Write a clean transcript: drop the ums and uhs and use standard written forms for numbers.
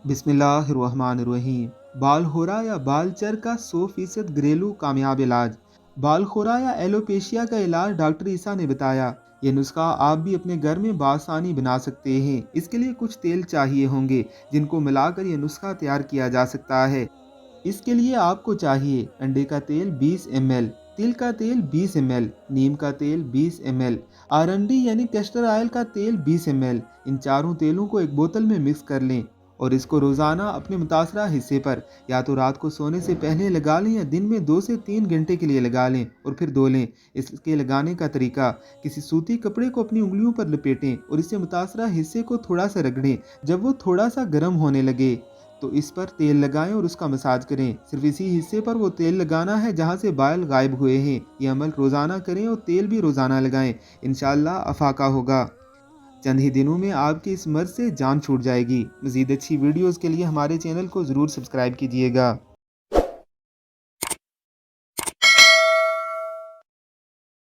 बिस्मिल्लाहिर्रहमानिर्रहीम। बालखोरा या बालचर का 100% घरेलू कामयाब इलाज। बालखोरा या एलोपेशिया का इलाज डॉक्टर ईसा ने बताया। ये नुस्खा आप भी अपने घर में बआसानी बना सकते हैं। इसके लिए कुछ तेल चाहिए होंगे जिनको मिलाकर ये नुस्खा तैयार किया जा सकता है। इसके लिए आपको चाहिए अंडे का तेल 20 ml, तिल का तेल 20 ml, नीम का तेल 20 ml, आरंडी यानी कैस्टर ऑयल का तेल 20 ml। इन चारों तेलों को एक बोतल में मिक्स कर लें और इसको रोज़ाना अपने मुतासरा हिस्से पर या तो रात को सोने से पहले लगा लें या दिन में 2 से 3 घंटे के लिए लगा लें और फिर धो लें। इसके लगाने का तरीका, किसी सूती कपड़े को अपनी उंगलियों पर लपेटें और इससे मुतासरा हिस्से को थोड़ा सा रगड़ें। जब वो थोड़ा सा गर्म होने लगे तो इस पर तेल लगाएं और उसका मसाज करें। सिर्फ इसी हिस्से पर वो तेल लगाना है जहां से बाल गायब हुए हैं। ये अमल रोज़ाना करें और तेल भी रोज़ाना लगाएं। इंशाअल्लाह अफाका होगा। चंद ही दिनों में आपकी इस मर्ज से जान छूट जाएगी। मज़ीद अच्छी वीडियोज़ के लिए हमारे चैनल को ज़रूर सब्सक्राइब कीजिएगा।